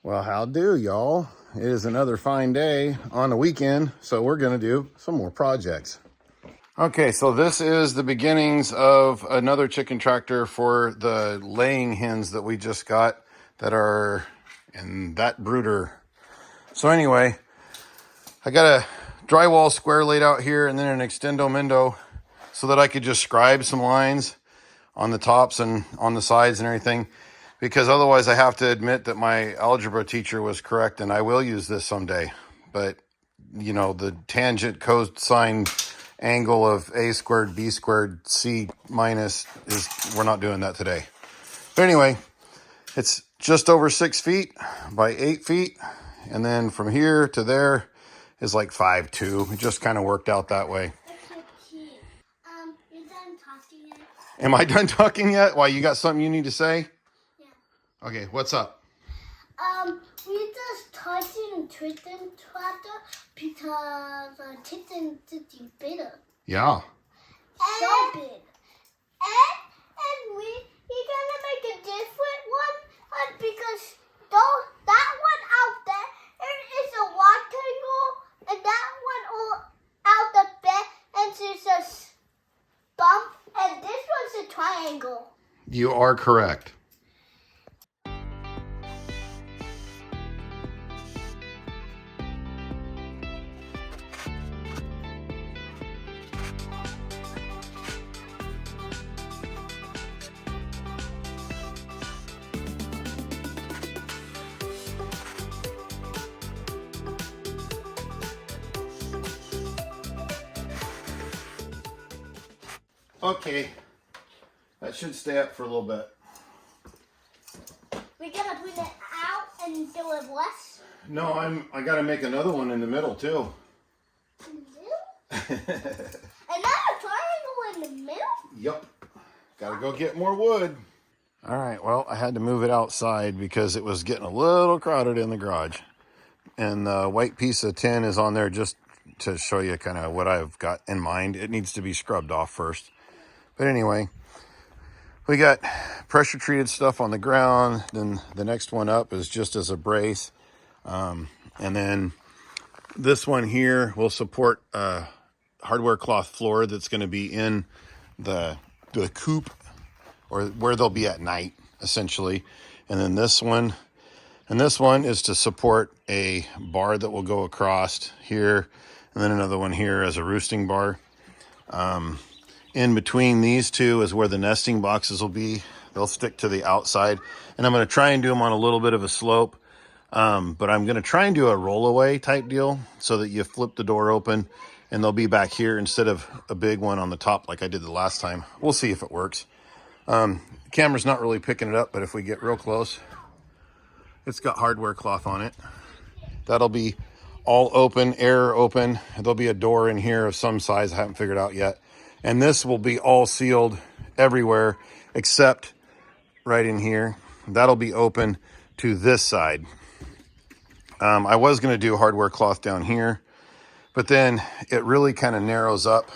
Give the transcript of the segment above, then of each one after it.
Well, how do, y'all? It is another fine day on the weekend, so we're going to do some more projects. Okay, so this is the beginnings of another chicken tractor for the laying hens that we just got that are in that brooder. So anyway, I got a drywall square laid out here and then an extendo-mendo so that I could just scribe some lines on the tops and on the sides and everything. Because otherwise I have to admit that my algebra teacher was correct and I will use this someday. But, you know, the tangent cosine angle of a squared b squared c minus is, we're not doing that today. But anyway, it's just over 6 feet by 8 feet. And then from here to there is like 5'2". It just kind of worked out that way. You done talking yet? Am I done talking yet? Why, you got something you need to say? Okay, what's up? We just touching and twisting tractor because chicken is bitter. Yeah. So big. And we gonna make a different one because that one out there is a rectangle and that one out the bed and it's a bump and this one's a triangle. You are correct. Okay, that should stay up for a little bit. We're gonna bring it out and do it less. No, I gotta make another one in the middle too. In the middle? Another triangle in the middle? Yep. Gotta go get more wood. All right, well, I had to move it outside because it was getting a little crowded in the garage. And the white piece of tin is on there just to show you kind of what I've got in mind. It needs to be scrubbed off first. But anyway, we got pressure treated stuff on the ground. Then the next one up is just as a brace. And then this one here will support a hardware cloth floor that's going to be in the coop, or where they'll be at night, essentially. And then this one, and this one is to support a bar that will go across here, and then another one here as a roosting bar. In between these two is where the nesting boxes will be. They'll stick to the outside, and I'm going to try and do them on a little bit of a slope. But I'm going to try and do a roll-away type deal so that you flip the door open and they'll be back here instead of a big one on the top like I did the last time. We'll see if it works. Camera's not really picking it up, but if we get real close, it's got hardware cloth on it. That'll be all open, air open. There'll be a door in here of some size I haven't figured out yet. And this will be all sealed everywhere except right in here. That'll be open to this side. I was going to do hardware cloth down here, but then it really kind of narrows up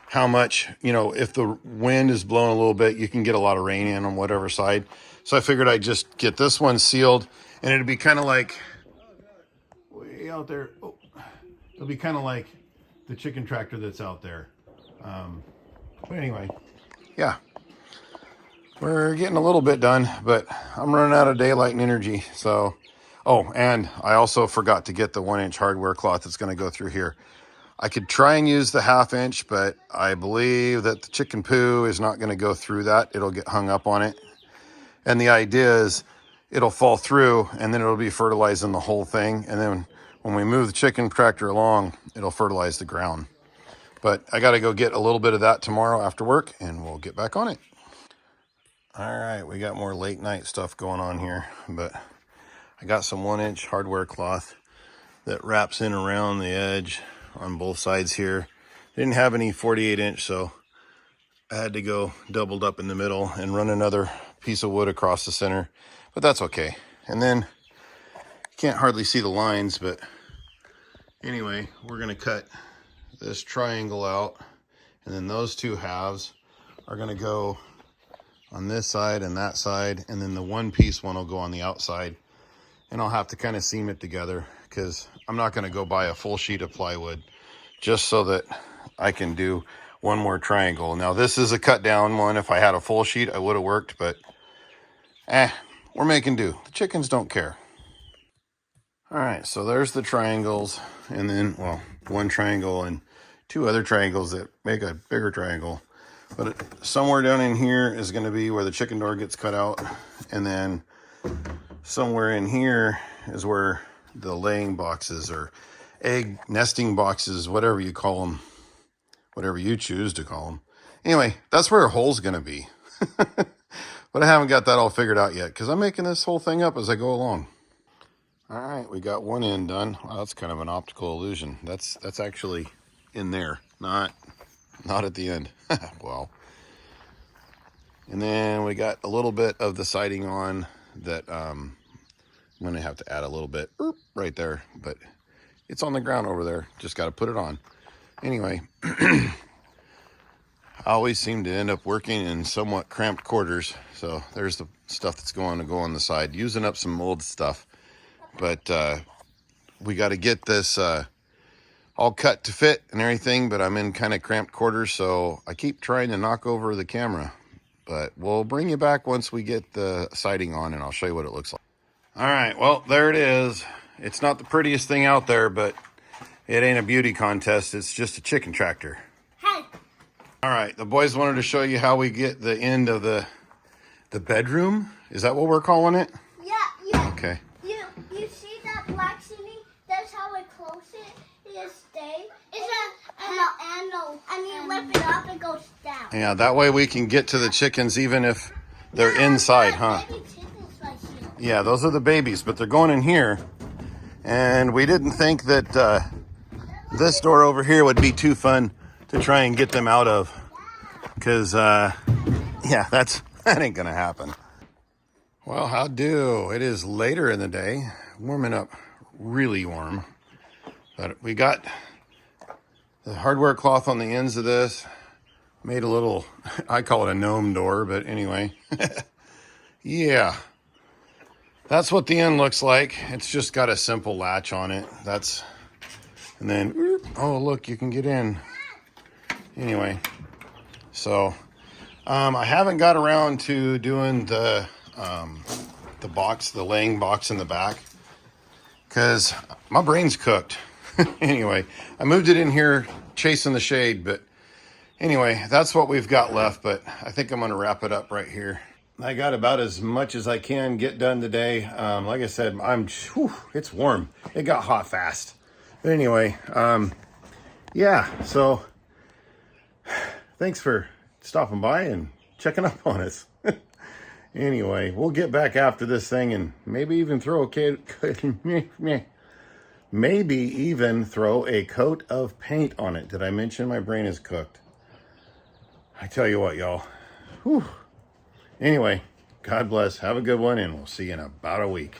how much, you know, if the wind is blowing a little bit, you can get a lot of rain in on whatever side. So I figured I'd just get this one sealed, and it'd be kind of like way out there. Oh, it'll be kind of like the chicken tractor that's out there. But anyway, yeah, we're getting a little bit done, but I'm running out of daylight and energy. So, oh, and I also forgot to get the 1-inch hardware cloth that's going to go through here. I could try and use the 1/2 inch, but I believe that the chicken poo is not going to go through that. It'll get hung up on it. And the idea is it'll fall through and then it'll be fertilizing the whole thing. And then when we move the chicken tractor along, it'll fertilize the ground. But I got to go get a little bit of that tomorrow after work and we'll get back on it. All right, we got more late night stuff going on here, but I got some 1-inch hardware cloth that wraps in around the edge on both sides here. Didn't have any 48-inch, so I had to go doubled up in the middle and run another piece of wood across the center, but that's okay. And then you can't hardly see the lines, but anyway, we're going to cut this triangle out, and then those two halves are going to go on this side and that side, and then the one piece one will go on the outside. and I'll have to kind of seam it together because I'm not going to go buy a full sheet of plywood just so that I can do one more triangle. Now this is a cut down one. If I had a full sheet, I would have worked, but we're making do. The chickens don't care. All right, so there's the triangles, and then, well, one triangle and two other triangles that make a bigger triangle. But somewhere down in here is going to be where the chicken door gets cut out, and then somewhere in here is where the laying boxes or egg nesting boxes, whatever you call them, whatever you choose to call them. Anyway, that's where a hole's going to be. But I haven't got that all figured out yet because I'm making this whole thing up as I go along. All right, we got one end done. Wow, that's kind of an optical illusion. That's actually in there, not at the end. Well, and then we got a little bit of the siding on that I'm going to have to add a little bit right there, but it's on the ground over there. Just got to put it on. Anyway, I always seem to end up working in somewhat cramped quarters. So there's the stuff that's going to go on the side, using up some old stuff. But we got to get this all cut to fit and everything, but I'm in kind of cramped quarters, so I keep trying to knock over the camera. But we'll bring you back once we get the siding on, and I'll show you what it looks like. All right, well, there it is. It's not the prettiest thing out there, but it ain't a beauty contest. It's just a chicken tractor. Hey. All right, the boys wanted to show you how we get the end of the bedroom. Is that what we're calling it? Yeah. Okay. You see that black ceiling? That's how I close it. It stays. It's a handle. And you lift it up, it goes down. Yeah, that way we can get to the chickens even if they're inside, huh? Baby chickens right here. Yeah, those are the babies, but they're going in here. And we didn't think that this door over here would be too fun to try and get them out of. Because, yeah, that ain't going to happen. Well, how do? It is later in the day, warming up really warm. But we got the hardware cloth on the ends of this. Made a little, I call it a gnome door, but anyway. Yeah. That's what the end looks like. It's just got a simple latch on it. And then, oh, look, you can get in. Anyway, so I haven't got around to doing the box, the laying box in the back, because my brain's cooked. Anyway, I moved it in here chasing the shade, but anyway, that's what we've got left, but I think I'm going to wrap it up right here. I got about as much as I can get done today. Like I said, it's warm. It got hot fast. But anyway, yeah, so thanks for stopping by and checking up on us. Anyway, we'll get back after this thing and maybe even throw a coat of paint on it. Did I mention my brain is cooked? I tell you what, y'all. Whew. Anyway, God bless. Have a good one, and we'll see you in about a week.